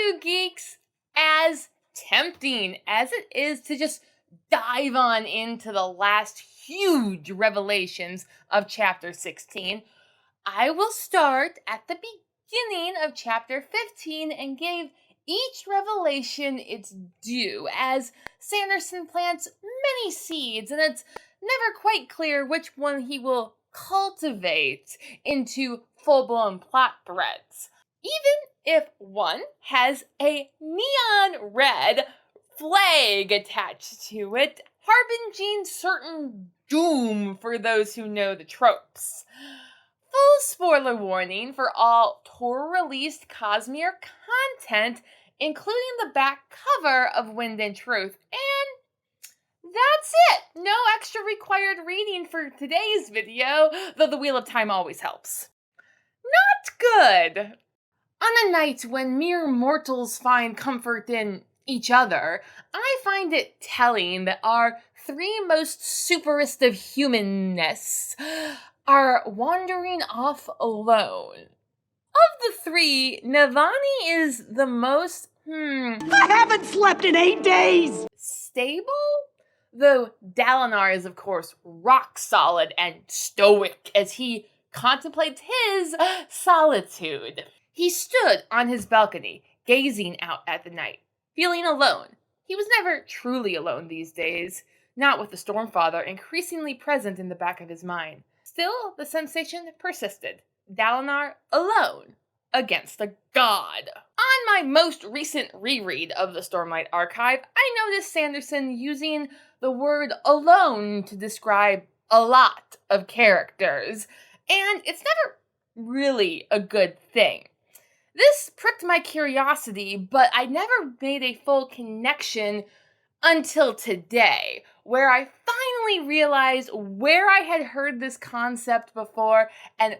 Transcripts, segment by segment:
you geeks, as tempting as it is to just dive on into the last huge revelations of chapter 16, I will start at the beginning of chapter 15 and give each revelation its due, as Sanderson plants many seeds and it's never quite clear which one he will cultivate into full-blown plot threads. Even if one has a neon red flag attached to it, harbinging certain doom for those who know the tropes. Full spoiler warning for all Tor-released Cosmere content, including the back cover of Wind and Truth. And that's it! No extra required reading for today's video, though the Wheel of Time always helps. Not good! On a night when mere mortals find comfort in each other, I find it telling that our three most superest of humanness are wandering off alone. Of the three, Navani is the most, I haven't slept in 8 days! Stable? Though Dalinar is, of course, rock solid and stoic as he contemplates his solitude. He stood on his balcony, gazing out at the night, feeling alone. He was never truly alone these days, not with the Stormfather increasingly present in the back of his mind. Still, the sensation persisted. Dalinar alone against a god. On my most recent reread of the Stormlight Archive, I noticed Sanderson using the word alone to describe a lot of characters, and it's never really a good thing. This pricked my curiosity, but I never made a full connection until today, where I finally realized where I had heard this concept before and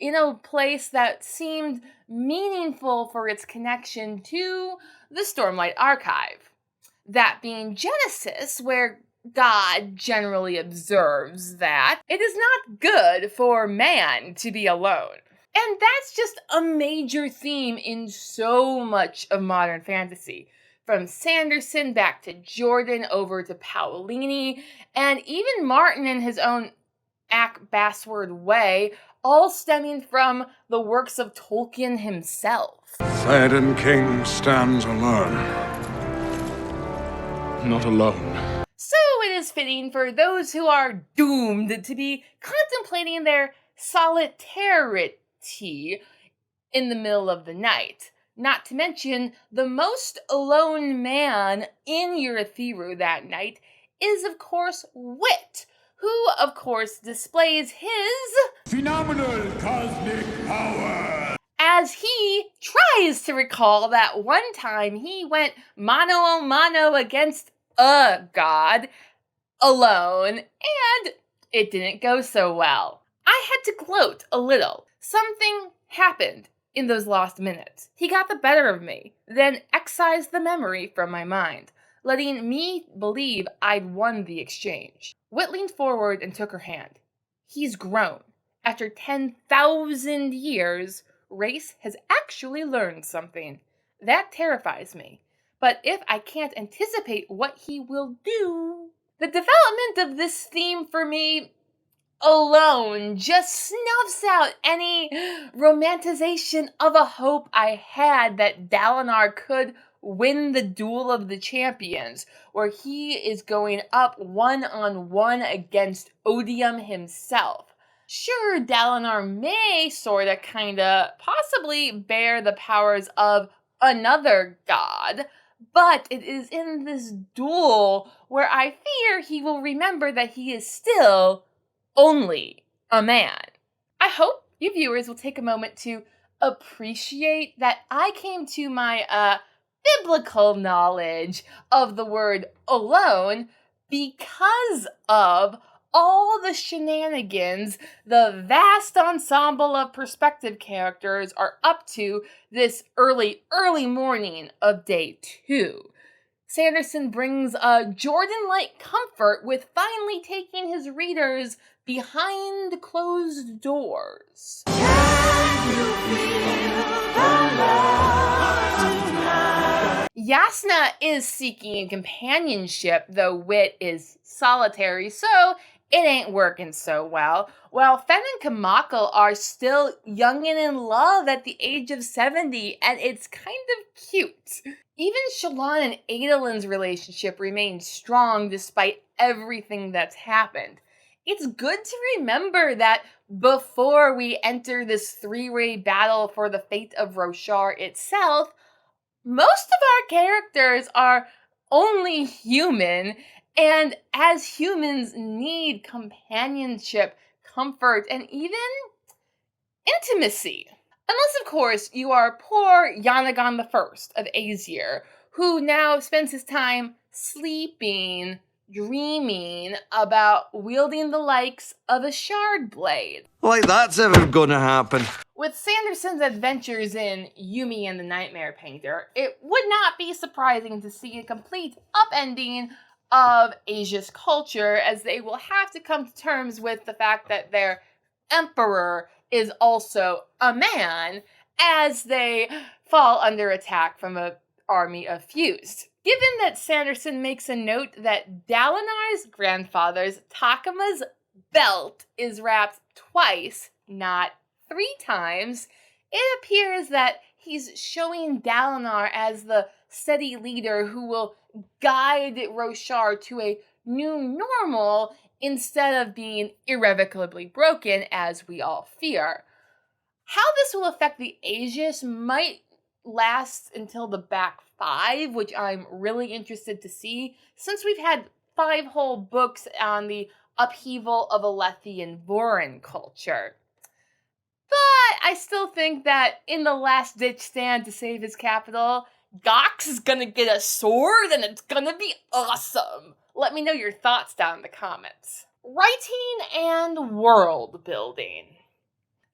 in a place that seemed meaningful for its connection to the Stormlight Archive. That being Genesis, where God generally observes that it is not good for man to be alone. And that's just a major theme in so much of modern fantasy. From Sanderson back to Jordan over to Paolini, and even Martin in his own Bassword way, all stemming from the works of Tolkien himself. Theoden King stands alone. Not alone. So it is fitting for those who are doomed to be contemplating their solitarity in the middle of the night. Not to mention, the most alone man in Urithiru that night is, of course, Wit, who, of course, displays his phenomenal cosmic power as he tries to recall that one time he went mano a mano against a god alone, and it didn't go so well. I had to gloat a little. Something happened in those lost minutes. He got the better of me, then excised the memory from my mind, letting me believe I'd won the exchange. Wit leaned forward and took her hand. He's grown. After 10,000 years, Race has actually learned something. That terrifies me. But if I can't anticipate what he will do... The development of this theme for me alone just snuffs out any romanticization of a hope I had that Dalinar could win the Duel of the Champions, where he is going up one-on-one against Odium himself. Sure, Dalinar may sorta, kinda, possibly bear the powers of another god, but it is in this duel where I fear he will remember that he is still only a man. I hope you viewers will take a moment to appreciate that I came to my biblical knowledge of the word alone because of all the shenanigans the vast ensemble of perspective characters are up to this early morning of day 2. Sanderson brings a Jordan-like comfort with finally taking his readers behind closed doors. Can you feel the love? Yasna is seeking companionship, though Wit is solitary, so it ain't working so well. While Fen and Kamakal are still young and in love at the age of 70, and it's kind of cute. Even Shallan and Adolin's relationship remains strong despite everything that's happened. It's good to remember that before we enter this three-way battle for the fate of Roshar itself, most of our characters are only human, and as humans need companionship, comfort, and even intimacy. Unless, of course, you are poor Yanagon I of Aesir, who now spends his time sleeping, dreaming about wielding the likes of a shard blade. Like that's ever gonna happen. With Sanderson's adventures in Yumi and the Nightmare Painter, it would not be surprising to see a complete upending of Asia's culture, as they will have to come to terms with the fact that their emperor is also a man, as they fall under attack from an army of fused. Given that Sanderson makes a note that Dalinar's grandfather's Takama's belt is wrapped twice, not 3 times, it appears that he's showing Dalinar as the steady leader who will guide Roshar to a new normal instead of being irrevocably broken, as we all fear. How this will affect the Aegis might last until the back 5, which I'm really interested to see, since we've had 5 whole books on the upheaval of Alethi and Vorin culture. But I still think that in the last-ditch stand to save his capital, Gox is gonna get a sword and it's gonna be awesome. Let me know your thoughts down in the comments. Writing and world building.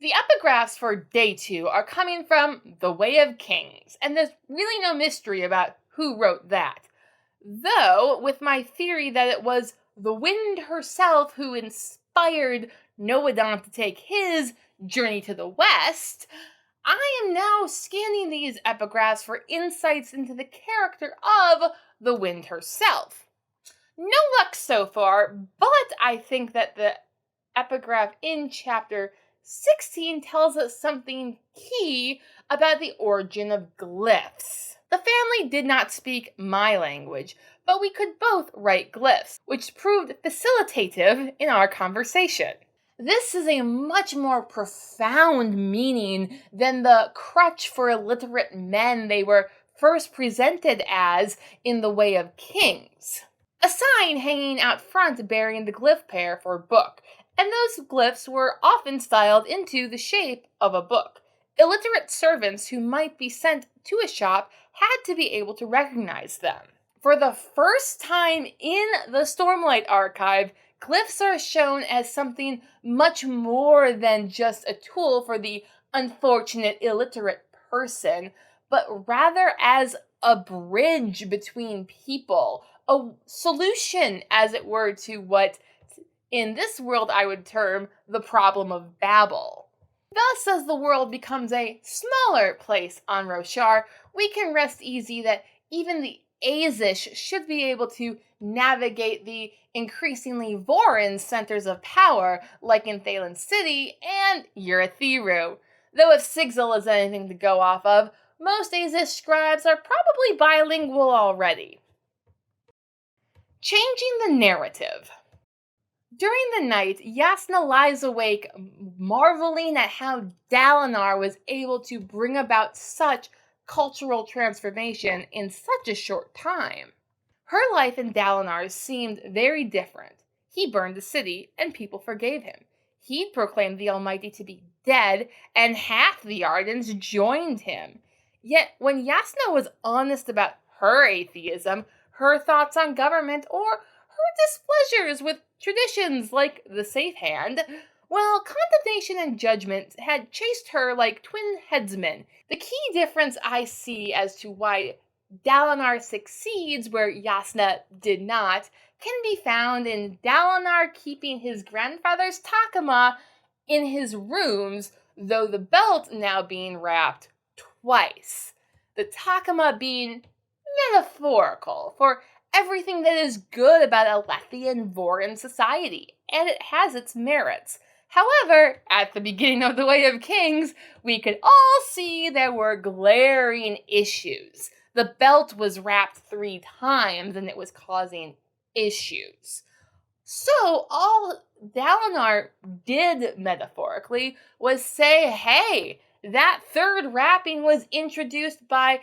The epigraphs for Day 2 are coming from The Way of Kings, and there's really no mystery about who wrote that. Though, with my theory that it was the Wind herself who inspired Nohadon to take his journey to the west, I am now scanning these epigraphs for insights into the character of the Wind herself. No luck so far, but I think that the epigraph in chapter 16 tells us something key about the origin of glyphs. The family did not speak my language, but we could both write glyphs, which proved facilitative in our conversation. This is a much more profound meaning than the crutch for illiterate men they were first presented as in The Way of Kings. A sign hanging out front bearing the glyph pair for book, and those glyphs were often styled into the shape of a book. Illiterate servants who might be sent to a shop had to be able to recognize them. For the first time in the Stormlight Archive, glyphs are shown as something much more than just a tool for the unfortunate illiterate person, but rather as a bridge between people, a solution, as it were, to what in this world I would term the problem of Babel. Thus, as the world becomes a smaller place on Roshar, we can rest easy that even the Azish should be able to navigate the increasingly Vorin centers of power, like in Thaylen City and Urithiru. Though if Sigil is anything to go off of, most Azish scribes are probably bilingual already. Changing the narrative. During the night, Yasna lies awake, marveling at how Dalinar was able to bring about such cultural transformation in such a short time. Her life in Dalinar seemed very different. He burned the city, and people forgave him. He proclaimed the Almighty to be dead, and half the Ardens joined him. Yet, when Yasna was honest about her atheism, her thoughts on government, or her displeasures with traditions like the Safe Hand, well, condemnation and judgment had chased her like twin headsmen. The key difference I see as to why Dalinar succeeds where Yasna did not can be found in Dalinar keeping his grandfather's Takama in his rooms, though the belt now being wrapped twice. The Takama being metaphorical for everything that is good about Alethian Voran society, and it has its merits. However, at the beginning of The Way of Kings, we could all see there were glaring issues. The belt was wrapped 3 times and it was causing issues. So all Dalinar did, metaphorically, was say, hey, that 3rd wrapping was introduced by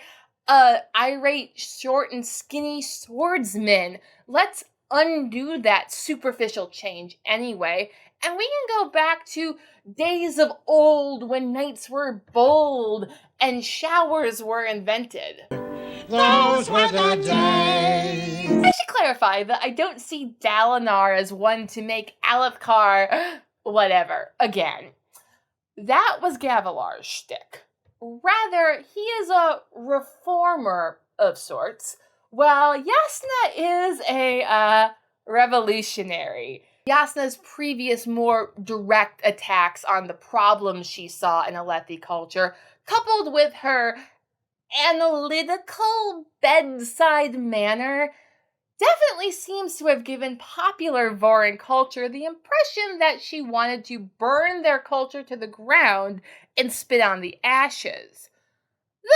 irate, short and skinny swordsman. Let's undo that superficial change anyway, and we can go back to days of old when knights were bold and showers were invented. Those were the days. I should clarify that I don't see Dalinar as one to make Alethkar whatever again. That was Gavilar's shtick. Rather, he is a reformer of sorts, while Jasnah is a revolutionary. Jasnah's previous, more direct attacks on the problems she saw in Alethi culture, coupled with her analytical bedside manner, definitely seems to have given popular Voran culture the impression that she wanted to burn their culture to the ground and spit on the ashes.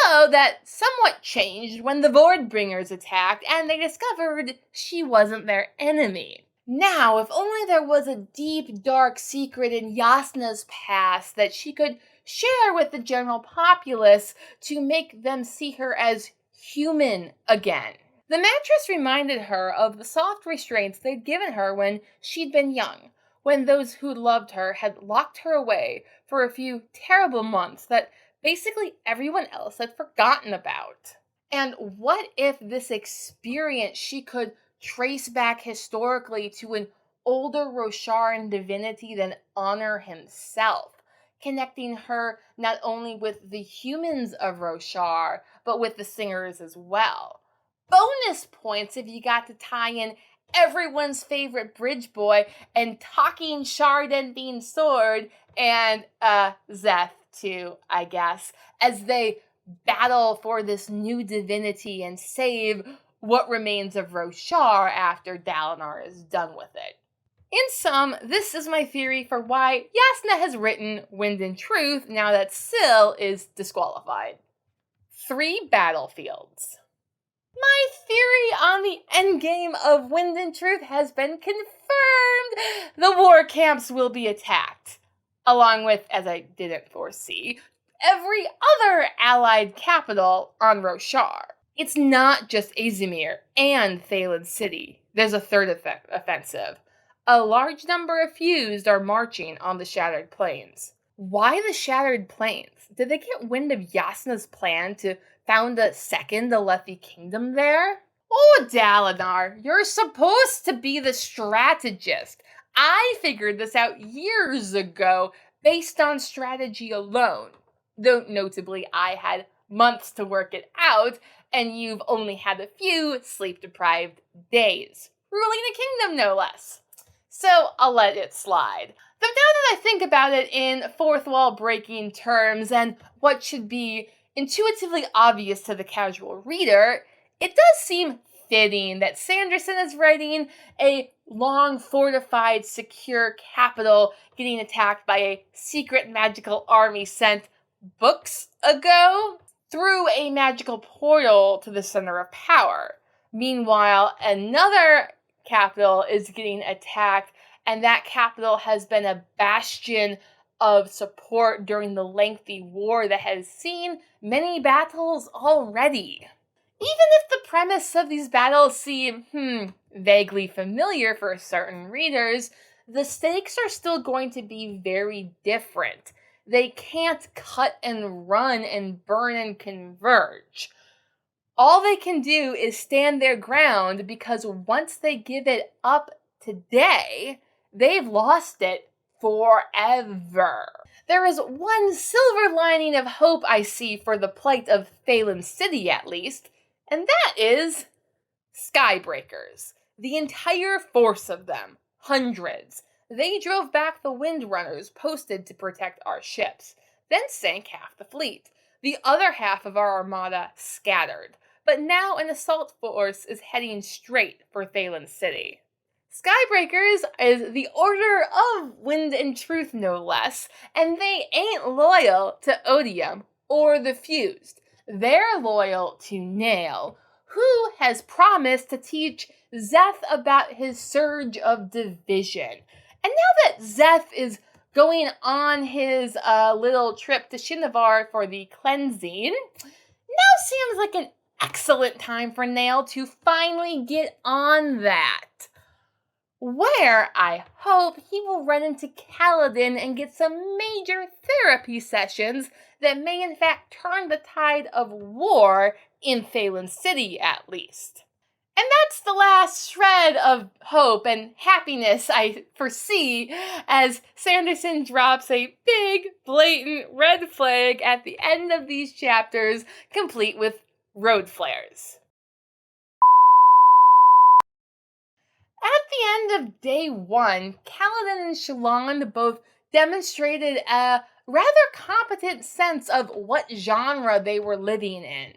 Though that somewhat changed when the Voidbringers attacked and they discovered she wasn't their enemy. Now, if only there was a deep, dark secret in Jasnah's past that she could share with the general populace to make them see her as human again. The mattress reminded her of the soft restraints they'd given her when she'd been young, when those who loved her had locked her away for a few terrible months that basically everyone else had forgotten about. And what if this experience she could trace back historically to an older Rosharan divinity than Honor himself, connecting her not only with the humans of Roshar, but with the singers as well. Bonus points if you got to tie in everyone's favorite bridge boy and talking shard-ending sword and Szeth too, I guess, as they battle for this new divinity and save what remains of Roshar after Dalinar is done with it. In sum, this is my theory for why Jasnah has written Wind and Truth now that Syl is disqualified. 3 battlefields. My theory on the endgame of Wind and Truth has been confirmed. The war camps will be attacked, along with, as I didn't foresee, every other allied capital on Roshar. It's not just Azimir and Thaylen City. There's a 3rd offensive. A large number of fused are marching on the Shattered Plains. Why the Shattered Plains? Did they get wind of Jasnah's plan to found a 2nd Alethi kingdom there? Oh, Dalinar, you're supposed to be the strategist. I figured this out years ago based on strategy alone. Though notably, I had months to work it out, and you've only had a few sleep-deprived days. Ruling a kingdom, no less. So I'll let it slide. Though now that I think about it in fourth wall breaking terms and what should be intuitively obvious to the casual reader, it does seem fitting that Sanderson is writing a long fortified, secure capital getting attacked by a secret magical army sent books ago through a magical portal to the center of power. Meanwhile, another capital is getting attacked, and that capital has been a bastion of support during the lengthy war that has seen many battles already. Even if the premise of these battles seem, vaguely familiar for certain readers, the stakes are still going to be very different. They can't cut and run and burn and converge. All they can do is stand their ground because once they give it up today, they've lost it forever. There is one silver lining of hope I see for the plight of Thaylen City at least, and that is Skybreakers. The entire force of them, hundreds. They drove back the Windrunners posted to protect our ships, then sank half the fleet. The other half of our armada scattered. but now an assault force is heading straight for Thaylen City. Skybreakers is the Order of Wind and Truth, no less, and they ain't loyal to Odium or the Fused. They're loyal to Nail, who has promised to teach Szeth about his surge of division. And now that Szeth is going on his little trip to Shinovar for the cleansing, now seems like an excellent time for Nail to finally get on that. Where I hope he will run into Kaladin and get some major therapy sessions that may in fact turn the tide of war in Thaylen City at least. And that's the last shred of hope and happiness I foresee as Sanderson drops a big, blatant red flag at the end of these chapters, complete with road flares. At the end of day 1, Kaladin and Shallan both demonstrated a rather competent sense of what genre they were living in.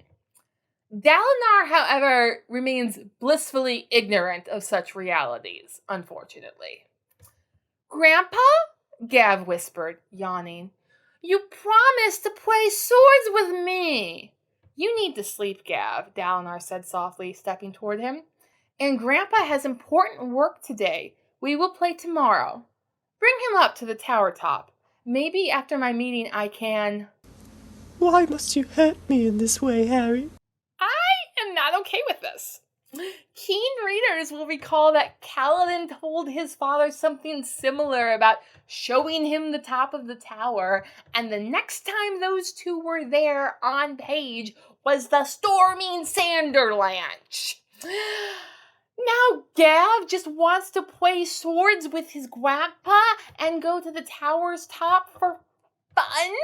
Dalinar, however, remains blissfully ignorant of such realities, unfortunately. "Grandpa?" Gav whispered, yawning. "You promised to play swords with me." "You need to sleep, Gav," Dalinar said softly, stepping toward him. "And Grandpa has important work today. We will play tomorrow. Bring him up to the tower top. Maybe after my meeting I can..." "Why must you hurt me in this way, Harry?" I am not okay with this. Keen readers will recall that Kaladin told his father something similar about showing him the top of the tower, and the next time those two were there on page was the storming Sanderlanche. Now Gav just wants to play swords with his grandpa and go to the tower's top for fun?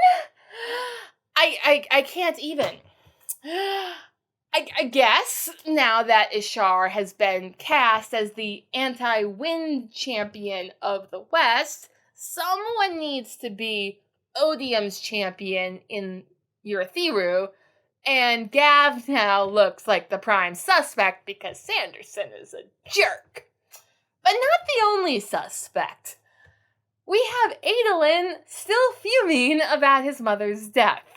I can't even. I guess now that Ishar has been cast as the anti-wind champion of the West, someone needs to be Odium's champion in Urithiru, and Gav now looks like the prime suspect because Sanderson is a jerk. But not the only suspect. We have Adolin still fuming about his mother's death.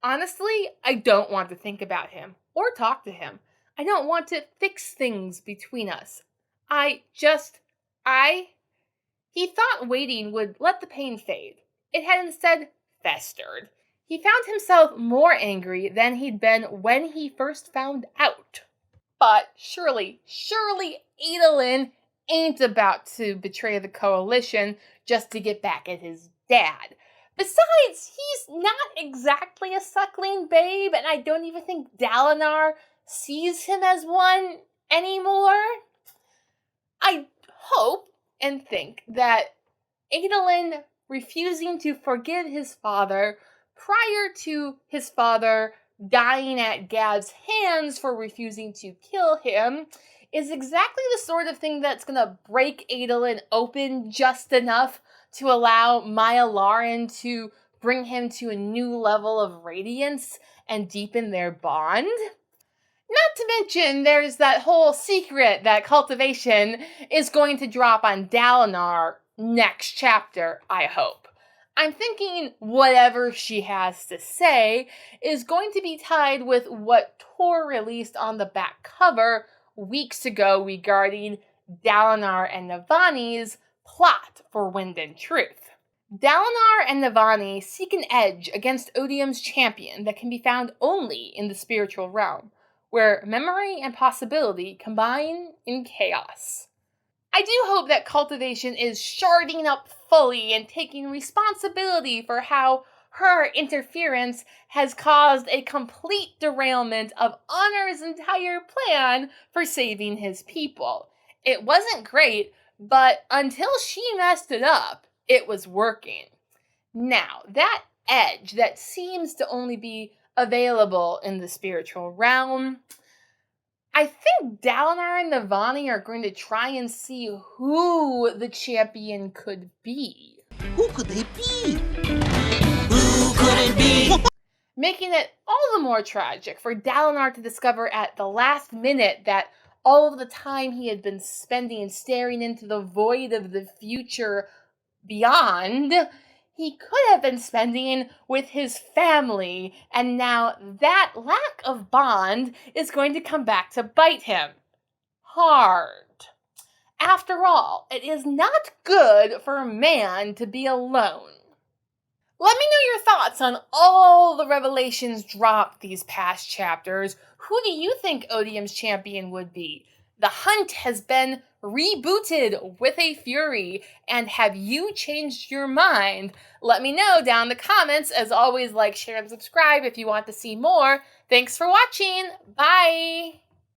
Honestly, I don't want to think about him or talk to him. I don't want to fix things between us. He thought waiting would let the pain fade. It had instead festered. He found himself more angry than he'd been when he first found out. But surely Adolin ain't about to betray the coalition just to get back at his dad. Besides, he's not exactly a suckling babe, and I don't even think Dalinar sees him as one anymore. I hope and think that Adolin refusing to forgive his father prior to his father dying at Gav's hands for refusing to kill him is exactly the sort of thing that's going to break Adolin open just enough to allow Maya Lauren to bring him to a new level of radiance and deepen their bond. Not to mention, there's that whole secret that cultivation is going to drop on Dalinar next chapter, I hope. I'm thinking whatever she has to say is going to be tied with what Tor released on the back cover weeks ago regarding Dalinar and Navani's plot for Wind and Truth. Dalinar and Navani seek an edge against Odium's champion that can be found only in the spiritual realm, where memory and possibility combine in chaos. I do hope that cultivation is sharding up fully and taking responsibility for how her interference has caused a complete derailment of Honor's entire plan for saving his people. It wasn't great, but until she messed it up, it was working. Now, that edge that seems to only be available in the spiritual realm, I think Dalinar and Navani are going to try and see who the champion could be. Who could they be? Who could it be? making it all the more tragic for Dalinar to discover at the last minute that all of the time he had been spending staring into the void of the future beyond, he could have been spending with his family, and now that lack of bond is going to come back to bite him hard. After all, it is not good for a man to be alone. Let me know your thoughts on all the revelations dropped these past chapters. Who do you think Odium's champion would be? The hunt has been rebooted with a fury, and have you changed your mind? Let me know down in the comments. As always, like, share, and subscribe if you want to see more. Thanks for watching. Bye!